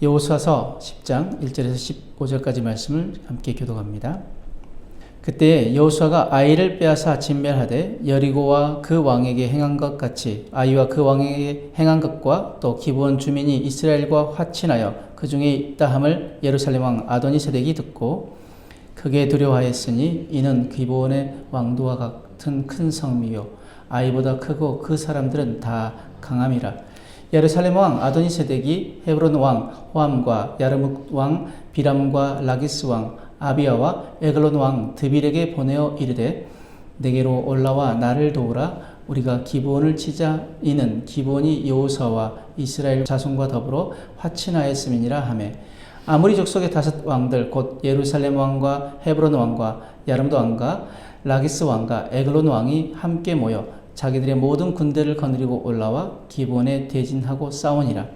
여호수아서 10장 1절에서 15절까지 말씀을 함께 교독합니다. 그때 여호수아가 아이를 빼앗아 진멸하되 여리고와 그 왕에게 행한 것 같이 아이와 그 왕에게 행한 것과 또 기브온 주민이 이스라엘과 화친하여 그 중에 있다 함을 예루살렘 왕 아도니세덱이 듣고 크게 두려워하였으니 이는 기브온의 왕도와 같은 큰 성미요 아이보다 크고 그 사람들은 다 강함이라. 예루살렘 왕 아도니세덱이 헤브론 왕 호암과 야르묵 왕 비람과 라기스 왕 아비야와 에글론 왕 드빌에게 보내어 이르되 내게로 올라와 나를 도우라. 우리가 기브온을 치자. 이는 기브온이 여호수아와 이스라엘 자손과 더불어 화친하였음이니라 하매 아모리 족속의 5 왕들 곧 예루살렘 왕과 헤브론 왕과 야르묵 왕과 라기스 왕과 에글론 왕이 함께 모여 자기들의 모든 군대를 거느리고 올라와 기브온에 대진하고 싸우니라.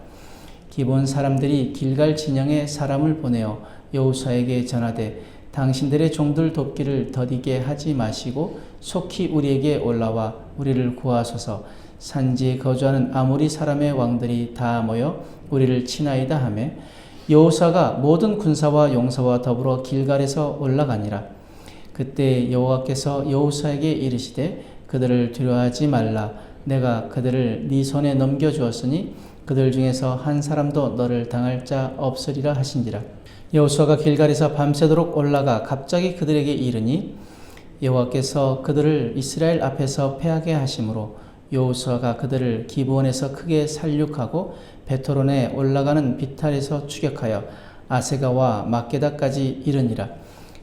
기브온 사람들이 길갈 진영에 사람을 보내어 여호수아에게 전하되 당신들의 종들 돕기를 더디게 하지 마시고 속히 우리에게 올라와 우리를 구하소서. 산지에 거주하는 아모리 사람의 왕들이 다 모여 우리를 치나이다 하며 여호수아가 모든 군사와 용사와 더불어 길갈에서 올라가니라. 그때 여호와께서 여호수아에게 이르시되 그들을 두려워하지 말라. 내가 그들을 네 손에 넘겨주었으니 그들 중에서 한 사람도 너를 당할 자 없으리라 하신지라. 여호수아가 길갈에서 밤새도록 올라가 갑자기 그들에게 이르니 여호와께서 그들을 이스라엘 앞에서 패하게 하심으로 여호수아가 그들을 기브온에서 크게 살육하고 베토론에 올라가는 비탈에서 추격하여 아세가와 막게다까지 이르니라.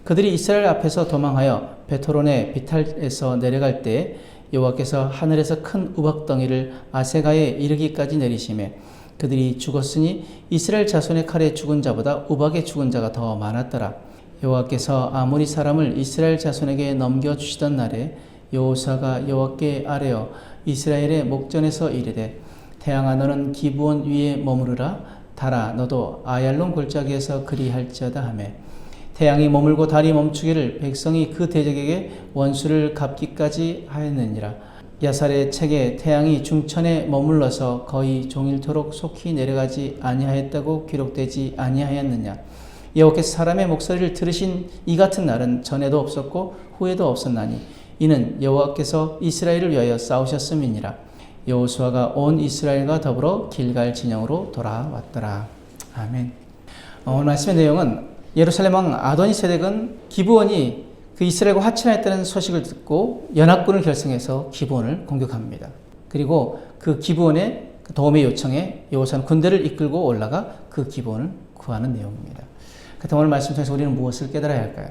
그들이 이스라엘 앞에서 도망하여 베토론의 비탈에서 내려갈 때 여호와께서 하늘에서 큰 우박덩이를 아세가에 이르기까지 내리시매 그들이 죽었으니 이스라엘 자손의 칼에 죽은 자보다 우박에 죽은 자가 더 많았더라. 여호와께서 아모리 사람을 이스라엘 자손에게 넘겨주시던 날에 여호수아가 여호와께 아뢰어 이스라엘의 목전에서 이르되 태양아 너는 기브온 위에 머무르라. 달아 너도 아얄론 골짜기에서 그리할지어다 하며 태양이 머물고 달이 멈추기를 백성이 그 대적에게 원수를 갚기까지 하였느니라. 야살의 책에 태양이 중천에 머물러서 거의 종일토록 속히 내려가지 아니하였다고 기록되지 아니하였느냐. 여호와께서 사람의 목소리를 들으신 이 같은 날은 전에도 없었고 후에도 없었나니 이는 여호와께서 이스라엘을 위하여 싸우셨음이니라. 여호수아가 온 이스라엘과 더불어 길갈 진영으로 돌아왔더라. 아멘. 오늘 말씀의 내용은 예루살렘 왕 아도니세덱은 기브온이 그 이스라엘과 화친하였다는 소식을 듣고 연합군을 결성해서 기브온을 공격합니다. 그리고 그 기브온의 도움의 요청에 여호수아는 군대를 이끌고 올라가 그 기브온을 구하는 내용입니다. 그래서 오늘 말씀 통해서 우리는 무엇을 깨달아야 할까요?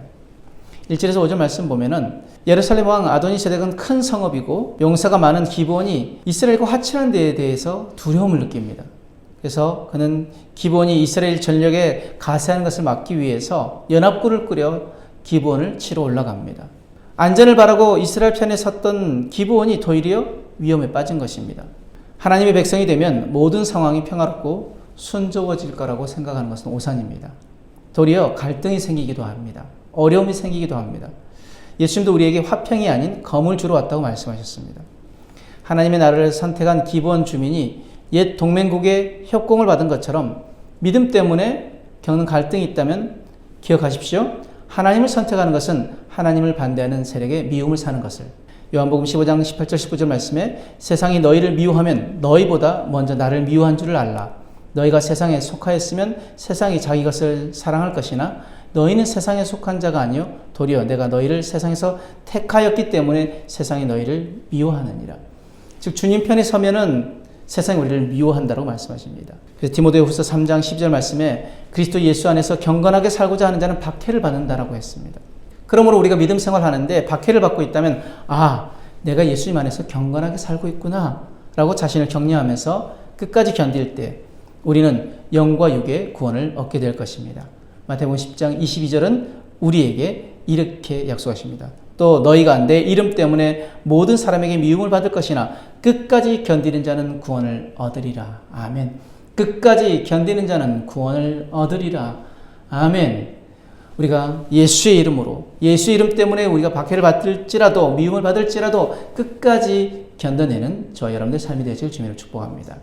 1절에서 5절 말씀 보면은 예루살렘 왕 아도니세덱은 큰 성읍이고 용사가 많은 기브온이 이스라엘과 화친한 데에 대해서 두려움을 느낍니다. 그래서 그는 기브온이 이스라엘 전력에 가세하는 것을 막기 위해서 연합군을 꾸려 기브온을 치러 올라갑니다. 안전을 바라고 이스라엘 편에 섰던 기브온이 도리어 위험에 빠진 것입니다. 하나님의 백성이 되면 모든 상황이 평화롭고 순조로워질 거라고 생각하는 것은 오산입니다. 도리어 갈등이 생기기도 합니다. 어려움이 생기기도 합니다. 예수님도 우리에게 화평이 아닌 검을 주러 왔다고 말씀하셨습니다. 하나님의 나라를 선택한 기브온 주민이 옛 동맹국의 협공을 받은 것처럼 믿음 때문에 겪는 갈등이 있다면 기억하십시오. 하나님을 선택하는 것은 하나님을 반대하는 세력의 미움을 사는 것을. 요한복음 15장 18절 19절 말씀에 세상이 너희를 미워하면 너희보다 먼저 나를 미워한 줄을 알라. 너희가 세상에 속하였으면 세상이 자기 것을 사랑할 것이나 너희는 세상에 속한 자가 아니요 도리어 내가 너희를 세상에서 택하였기 때문에 세상이 너희를 미워하느니라. 즉 주님 편에 서면은 세상이 우리를 미워한다고 말씀하십니다. 그래서 디모데후서 3장 10절 말씀에 그리스도 예수 안에서 경건하게 살고자 하는 자는 박해를 받는다라고 했습니다. 그러므로 우리가 믿음 생활하는데 박해를 받고 있다면 내가 예수님 안에서 경건하게 살고 있구나 라고 자신을 격려하면서 끝까지 견딜 때 우리는 영과 육의 구원을 얻게 될 것입니다. 마태복음 10장 22절은 우리에게 이렇게 약속하십니다. 또 너희가 내 이름 때문에 모든 사람에게 미움을 받을 것이나 끝까지 견디는 자는 구원을 얻으리라. 아멘. 끝까지 견디는 자는 구원을 얻으리라. 아멘. 우리가 예수의 이름으로, 예수의 이름 때문에 우리가 박해를 받을지라도 미움을 받을지라도 끝까지 견뎌내는 저와 여러분들의 삶이 되시길 주님으로 축복합니다.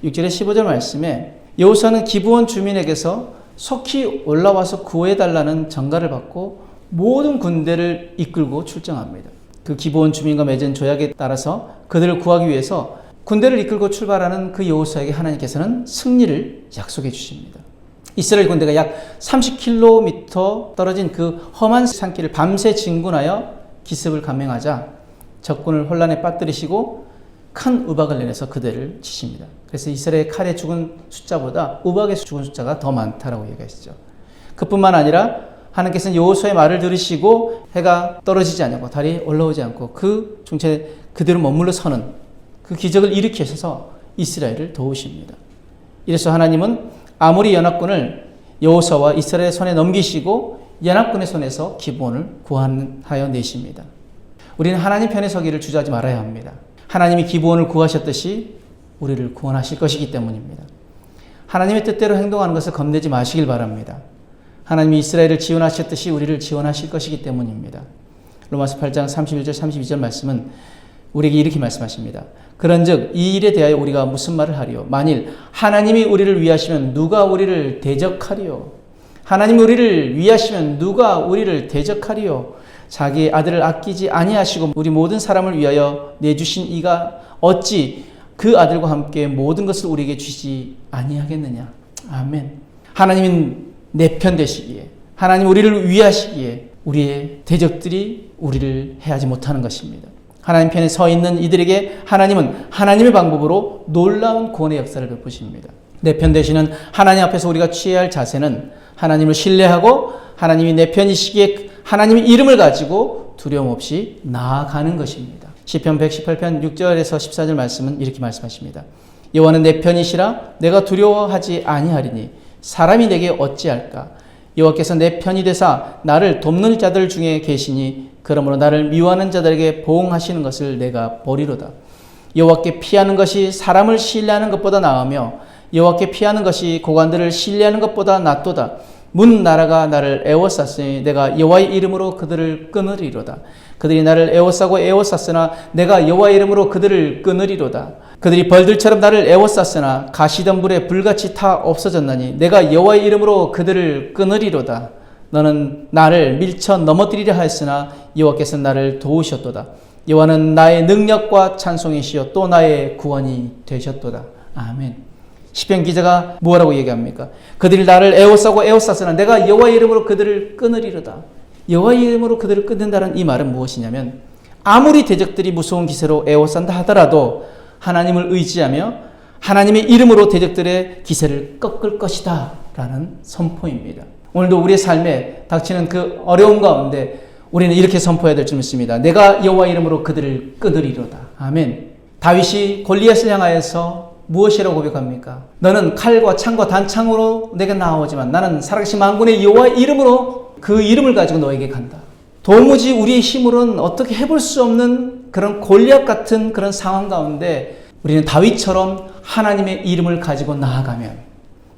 6절의 15절 말씀에 여호수아는 기브온 주민에게서 속히 올라와서 구해달라는 전가를 받고 모든 군대를 이끌고 출정합니다. 그 기브온 주민과 맺은 조약에 따라서 그들을 구하기 위해서 군대를 이끌고 출발하는 그 여호수아에게 하나님께서는 승리를 약속해 주십니다. 이스라엘 군대가 약 30km 떨어진 그 험한 산길을 밤새 진군하여 기습을 감행하자 적군을 혼란에 빠뜨리시고 큰 우박을 내려서 그들을 치십니다. 그래서 이스라엘 칼에 죽은 숫자보다 우박에 죽은 숫자가 더 많다라고 얘기하시죠. 그뿐만 아니라 하나님께서는 여호수아의 말을 들으시고 해가 떨어지지 않고 달이 올라오지 않고 그 중채 그대로 머물러 서는 그 기적을 일으키셔서 이스라엘을 도우십니다. 이래서 하나님은 아모리 연합군을 여호수아와 이스라엘의 손에 넘기시고 연합군의 손에서 기브온을 구원하여 내십니다. 우리는 하나님 편에 서기를 주저하지 말아야 합니다. 하나님이 기브온을 구하셨듯이 우리를 구원하실 것이기 때문입니다. 하나님의 뜻대로 행동하는 것을 겁내지 마시길 바랍니다. 하나님이 이스라엘을 지원하셨듯이 우리를 지원하실 것이기 때문입니다. 로마서 8장 31절 32절 말씀은 우리에게 이렇게 말씀하십니다. 그런즉 이 일에 대하여 우리가 무슨 말을 하리요? 만일 하나님이 우리를 위하시면 누가 우리를 대적하리요? 하나님이 우리를 위하시면 누가 우리를 대적하리요? 자기의 아들을 아끼지 아니하시고 우리 모든 사람을 위하여 내주신 이가 어찌 그 아들과 함께 모든 것을 우리에게 주시지 아니하겠느냐? 아멘. 하나님은 내 편 되시기에, 하나님 우리를 위하시기에 우리의 대적들이 우리를 해하지 못하는 것입니다. 하나님 편에 서 있는 이들에게 하나님은 하나님의 방법으로 놀라운 구원의 역사를 베푸십니다. 내 편 되시는 하나님 앞에서 우리가 취해야 할 자세는 하나님을 신뢰하고 하나님이 내 편이시기에 하나님의 이름을 가지고 두려움 없이 나아가는 것입니다. 시편 118편 6절에서 14절 말씀은 이렇게 말씀하십니다. 여호와는 내 편이시라 내가 두려워하지 아니하리니 사람이 내게 어찌할까? 여호와께서 내 편이 되사 나를 돕는 자들 중에 계시니 그러므로 나를 미워하는 자들에게 보응하시는 것을 내가 보리로다. 여호와께 피하는 것이 사람을 신뢰하는 것보다 나으며 여호와께 피하는 것이 고관들을 신뢰하는 것보다 낫도다. 문 나라가 나를 애워쌌으니 내가 여호와의 이름으로 그들을 끊으리로다. 그들이 나를 애워쌌으나 내가 여호와의 이름으로 그들을 끊으리로다. 그들이 벌들처럼 나를 애워쌌으나 가시던 불에 불같이 타 없어졌나니 내가 여호와의 이름으로 그들을 끊으리로다. 너는 나를 밀쳐 넘어뜨리려 하였으나 여호와께서는 나를 도우셨도다. 여호와는 나의 능력과 찬송이시여 또 나의 구원이 되셨도다. 아멘. 시편 기자가 뭐라고 얘기합니까? 그들이 나를 애워쌌으나 내가 여호와의 이름으로 그들을 끊으리로다. 여호와의 이름으로 그들을 끊는다는 이 말은 무엇이냐면 아무리 대적들이 무서운 기세로 애워싼다 하더라도 하나님을 의지하며 하나님의 이름으로 대적들의 기세를 꺾을 것이다 라는 선포입니다. 오늘도 우리의 삶에 닥치는 그 어려움 가운데 우리는 이렇게 선포해야 될 줄 믿습니다. 내가 여호와의 이름으로 그들을 끊으리로다. 아멘. 다윗이 골리앗을 향하여서 무엇이라고 고백합니까? 너는 칼과 창과 단창으로 내게 나오지만 나는 살아계신 만군의 여호와의 이름으로 그 이름을 가지고 너에게 간다. 도무지 우리의 힘으로는 어떻게 해볼 수 없는 그런 골리앗 같은 그런 상황 가운데 우리는 다윗처럼 하나님의 이름을 가지고 나아가면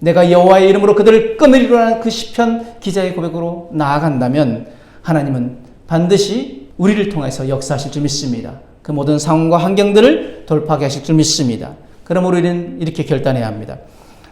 내가 여호와의 이름으로 그들을 끊으리라는 그 시편 기자의 고백으로 나아간다면 하나님은 반드시 우리를 통해서 역사하실 줄 믿습니다. 그 모든 상황과 환경들을 돌파하게 하실 줄 믿습니다. 그러므로 우리는 이렇게 결단해야 합니다.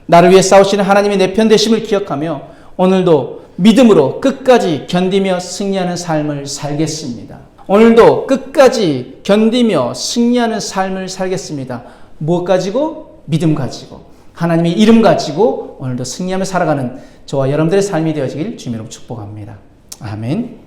나를 위해 싸우시는 하나님이 내 편 되심을 기억하며 오늘도 믿음으로 끝까지 견디며 승리하는 삶을 살겠습니다. 오늘도 끝까지 견디며 승리하는 삶을 살겠습니다. 무엇 가지고? 믿음 가지고 하나님의 이름 가지고 오늘도 승리하며 살아가는 저와 여러분들의 삶이 되어지길 주님으로 축복합니다. 아멘.